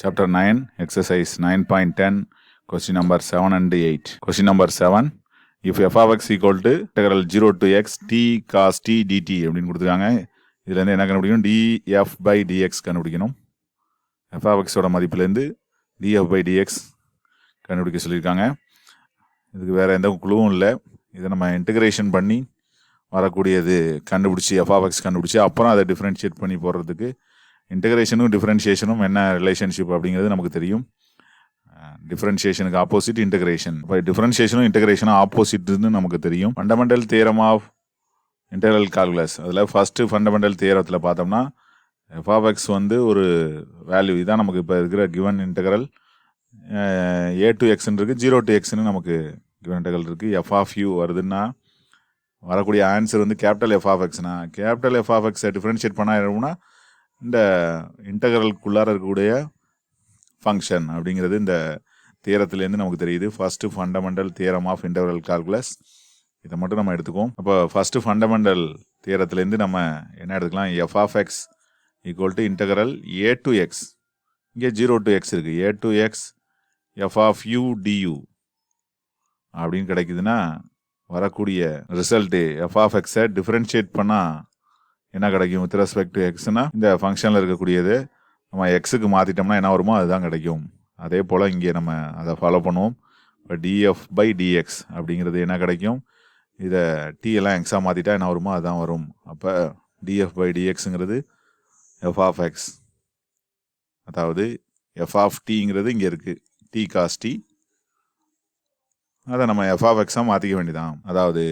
Chapter 9, exercise 9.10, question number 7 and 8. Question number 7, if f of x equal to integral 0 to x t cos t dt அப்படின்னு கொடுத்துருக்காங்க. இதுலேருந்து என்ன கண்டுபிடிக்கணும்? df by dx கண்டுபிடிக்கணும். f of x ஓட மதிப்புலேருந்து df by dx கண்டுபிடிக்க சொல்லியிருக்காங்க. இதுக்கு வேறு எந்த குழுவும் இல்லை. இதை நம்ம இன்டகிரேஷன் பண்ணி வரக்கூடியது கண்டுபிடிச்சி f of x கண்டுபிடிச்சி அப்புறம் அதை டிஃப்ரென்ஷியேட் பண்ணி போடுறதுக்கு இன்டகிரேஷனும் டிஃப்ரென்ஷியேஷனும் என்ன ரிலேஷன்ஷிப் அப்படிங்கிறது நமக்கு தெரியும். டிஃப்ரென்ஷியேஷனுக்கு ஆப்போசிட் இன்டகிரேஷன். இப்போ டிஃப்ரென்ஷியேஷனும் இன்டகிரேஷனும் ஆப்போசிட்னு நமக்கு தெரியும். Fundamental theorem of integral calculus. அதில் ஃபஸ்ட்டு ஃபண்டமெண்டல் தியரத்தில் பார்த்தோம்னா எஃப் ஆஃப் எக்ஸ் வந்து ஒரு வேல்யூ. இதான் நமக்கு இப்போ இருக்கிற கிவன் இன்டெக்ரல். ஏ டு எக்ஸ்ன்னு இருக்குது, 0 to எக்ஸ்ன்னு நமக்கு கிவன் இன்டெக்ரல் இருக்குது. எஃப் ஆஃப் யூ வருதுன்னா வரக்கூடிய ஆன்சர் வந்து கேபிட்டல் எஃப் ஆஃப் எக்ஸ்னா கேபிட்டல் எஃப் ஆஃப் எக்ஸை டிஃப்ரென்ஷியேட் பண்ணால் இந்த இன்டெக்ரலுக்குள்ளார இருக்கக்கூடிய ஃபங்க்ஷன் அப்படிங்கிறது இந்த தியரத்துலேருந்து நமக்கு தெரியுது. First fundamental theorem of integral calculus. இதை மட்டும் நம்ம எடுத்துக்குவோம். அப்போ ஃபஸ்ட்டு ஃபண்டமெண்டல் தியரத்துலேருந்து நம்ம என்ன எடுத்துக்கலாம்? F of x equal to integral a to x. இங்கே 0 to எக்ஸ் இருக்குது. A to x f of u du அப்படின்னு கிடைக்குதுன்னா வரக்கூடிய ரிசல்ட்டு எஃப் ஆஃப் எக்ஸை டிஃப்ரென்ஷியேட் பண்ணால் என்ன கிடைக்கும்? வித் ரெஸ்பெக்ட் டு எக்ஸ்னா இந்த ஃபங்க்ஷனில் இருக்கக்கூடியது நம்ம எக்ஸுக்கு மாற்றிட்டோம்னா என்ன வருமோ அதுதான் கிடைக்கும். அதே போல் இங்கே நம்ம அதை ஃபாலோ பண்ணுவோம். இப்போ டிஎஃப் பை டிஎக்ஸ் அப்படிங்கிறது என்ன கிடைக்கும்? இதை டி எல்லாம் எக்ஸாக மாற்றிட்டா என்ன வருமோ அதுதான் வரும். அப்போ டிஎஃப் பை டிஎக்ஸுங்கிறது எஃப் ஆஃப் எக்ஸ், அதாவது எஃப் ஆஃப் டிங்கிறது இங்கே இருக்குது, டி காஸ் டி. அதை நம்ம எஃப் ஆஃப் எக்ஸாக மாற்றிக்க வேண்டியதான், அதாவது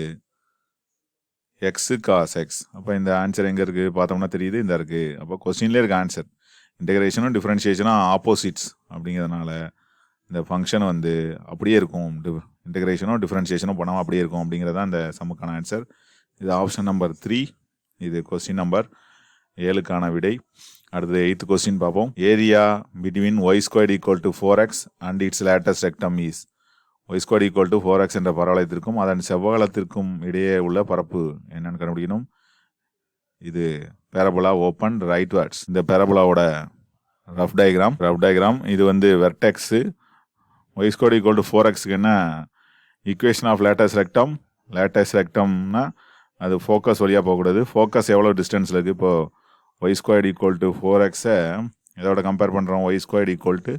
எக்ஸு காஸ் எக்ஸ். அப்போ இந்த ஆன்சர் எங்கே இருக்குது பார்த்தோம்னா தெரியுது, இந்த இருக்குது. அப்போ கொஸ்டின்லேயே இருக்க ஆன்சர். இன்டகிரேஷனும் டிஃப்ரென்ஷியேஷனும் ஆப்போசிட்ஸ் அப்படிங்கிறதுனால இந்த ஃபங்க்ஷன் வந்து அப்படியே இருக்கும். இன்டகிரேஷனும் டிஃப்ரென்ஷியேஷனும் பண்ணாமல் அப்படியே இருக்கும் அப்படிங்கிறது தான் இந்த சம்முக்கான ஆன்சர். இது ஆப்ஷன் நம்பர் 3. இது கொஸ்டின் நம்பர் 7க்கான விடை. அடுத்தது 8th கொஸ்டின் பார்ப்போம். Area between y squared equal to 4x and its latus rectum is. Y squared equal to 4x என்ற பரவளையத்திற்கும் அதன் செவ்வகத்திற்கும் இடையே உள்ள பரப்பு என்னன்னு கண்டுபிடிக்கணும். இது பேரபோலா ஓப்பன் ரைட்வர்ட்ஸ். இந்த பேரபோலாவோட ரஃப் டயக்ராம். இது வந்து vertex. Y squared equal to 4xக்கு என்ன ஈக்குவேஷன் ஆஃப் லேட்டஸ்ட் ரெக்டம்னா அது ஃபோக்கஸ் வழியாக போகக்கூடாது. ஃபோக்கஸ் எவ்வளோ டிஸ்டன்ஸில் இருக்குது? இப்போது ஒய் ஸ்கொயர்ட் ஈக்குவல் டு 4xை இதோட கம்பேர் பண்ணுறோம். ஒய் ஸ்கொயர்ட் ஈக்குவல் டு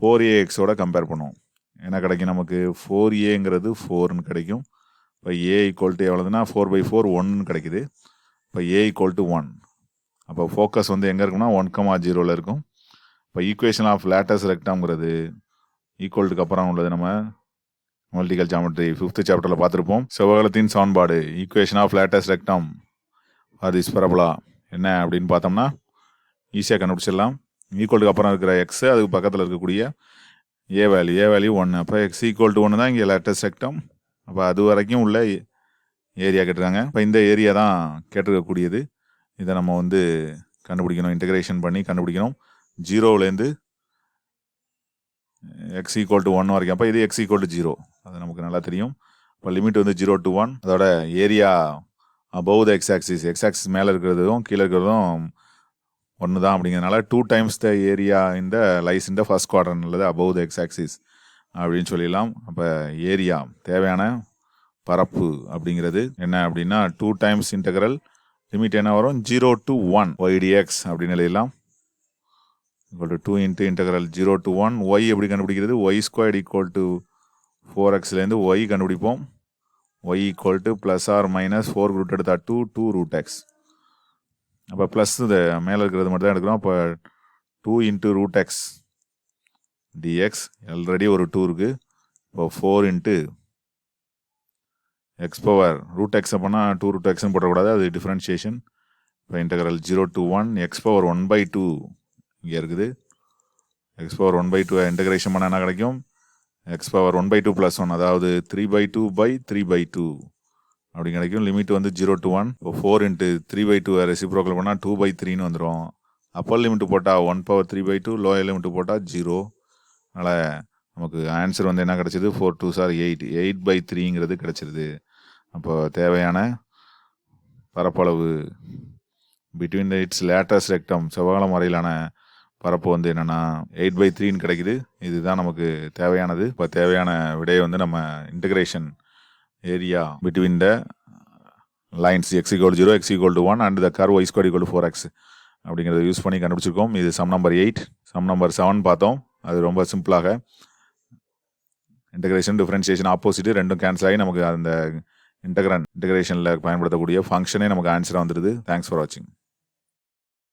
4axோட கம்பேர் பண்ணுவோம். என்ன கிடைக்கும் நமக்கு? 4aங்கிறது 4ன்னு கிடைக்கும். இப்போ ஏ ஈக்குவல் டு எவ்வளோதுன்னா 4/4 1ன்னு கிடைக்குது. இப்போ ஏ ஈக்குவல் டு 1. அப்போ ஃபோக்கஸ் வந்து எங்கே இருக்குன்னா 1,0 இருக்கும். இப்போ ஈக்குவேஷன் ஆஃப் லேட்டஸ்ட் ரெக்டாங்கிறது ஈக்குவல்ட்டுக்கு அப்புறம் உள்ளது நம்ம மல்டிகல் ஜாமெட்ரி 5th சாப்டரில் பார்த்துருப்போம். செவ்வகத்தின் சமன்பாடு ஈக்குவேஷன் ஆஃப் லேட்டஸ்ட் ரெக்டம் அது இஸ் பரபோலா என்ன அப்படின்னு பார்த்தோம்னா ஈஸியாக கண்டுபிடிச்சிடலாம். ஈக்குவல்ட்டுக்கு அப்புறம் இருக்கிற எக்ஸு அதுக்கு பக்கத்தில் இருக்கக்கூடிய ஏ வேல்யூ 1. அப்போ எக்ஸ் ஈக்குவல் டு 1 தான் இங்கே லேட்டஸ்ட் ரெக்டம். அப்போ அது வரைக்கும் உள்ள ஏரியா கேட்டிருக்காங்க. இப்போ இந்த ஏரியா தான் கேட்டிருக்கக்கூடியது. இதை நம்ம வந்து கண்டுபிடிக்கணும், இன்டகிரேஷன் பண்ணி கண்டுபிடிக்கணும். 0லேருந்து எக்ஸ் ஈக்குவல் டு 1 வரைக்கும். அப்போ இது எக்ஸ் ஈக்குவல் டு 0, அது நமக்கு நல்லா தெரியும். இப்போ லிமிட் வந்து 0 to 1. அதோட area above the X axis மேலே இருக்கிறதும் கீழே இருக்கிறதும் 1 தான். அப்படிங்கிறதுனால 2 times த ஏரியா இந்த லைஸ் இந்த ஃபர்ஸ்ட் குவாட்ரண்ட் அல்லது அபவ் த எக்ஸ் ஆக்சிஸ் அப்படின்னு சொல்லிடலாம். அப்போ ஏரியா தேவையான பரப்பு அப்படிங்கிறது என்ன அப்படின்னா 2 times இன்டெக்ரல் லிமிட் என்ன வரும்? 0 to 1 ஒய் டிஎக்ஸ் அப்படின்னு எழுதலாம். Equal to 2 into integral 0 to 1 y எப்படி கண்டுபிடிக்கிறது? ஒய் ஸ்கொயர்ட் ஈக்குவல் டு 4xலேருந்து ஒய் கண்டுபிடிப்போம். Y equal to plus or minus 4 root எடுத்தா 2 ரூட் எக்ஸ். அப்போ ப்ளஸ் இது மேலே இருக்கிறது மட்டும் தான் எடுக்கிறோம். அப்போ 2 into root x dx already ஒரு 2 இருக்குது. இப்போ 4 into x power root x அப்போனா 2 ரூட் எக்ஸ்ன்னு போடக்கூடாது, அது டிஃப்ரென்ஷியேஷன். இப்போ இன்டெக்ரல் 0 to 1 எக்ஸ் பவர் 1/2 இங்கே இருக்குது. எக்ஸ் பவர் 1/2 இன்டெகிரேஷன் பண்ணால் என்ன கிடைக்கும்? எக்ஸ் பவர் 1/2 + 1, அதாவது 3/2/3/2 அப்படி கிடைக்கும். லிமிட் வந்து 0 to 1. இப்போ 4 இன்ட்டு 3/2 ரெசிப்ரோக்கல் பண்ணால் 2/3ன்னு வந்துடும். அப்பர் லிமிட்டு போட்டால் 1/3/2, லோயர் லிமிட்டு போட்டால் 0. அதனால் நமக்கு ஆன்சர் வந்து என்ன கிடச்சிது? 4 2s are 8, 8/3ங்கிறது கிடச்சிருது. அப்போ தேவையான பரப்பளவு பிட்வீன் இட்ஸ் லேட்டஸ்ட் ரெக்டம் செவ்வகம் வரையிலான பரப்பு வந்து என்னென்னா 8/3ன்னு கிடைக்குது. இதுதான் நமக்கு தேவையானது. இப்போ தேவையான விடையை வந்து நம்ம integration area between the lines x = 0, x = 1 and the curve y ² 4x அப்படிங்கிறத யூஸ் பண்ணி கண்டுபிடிச்சிருக்கோம். இது சம் நம்பர் 8. சம் நம்பர் 7 பார்த்தோம். அது ரொம்ப சிம்பிளாக இன்டகிரேஷன், டிஃபரன்சியேஷன் ஆப்போசிட் ரெண்டும் கேன்சல் ஆகி நமக்கு அந்த இன்டகிரேஷனில் பயன்படுத்தக்கூடிய ஃபங்க்ஷனே நமக்கு ஆன்சராக வந்துடுது. தேங்க்ஸ் ஃபார் வாட்சிங்.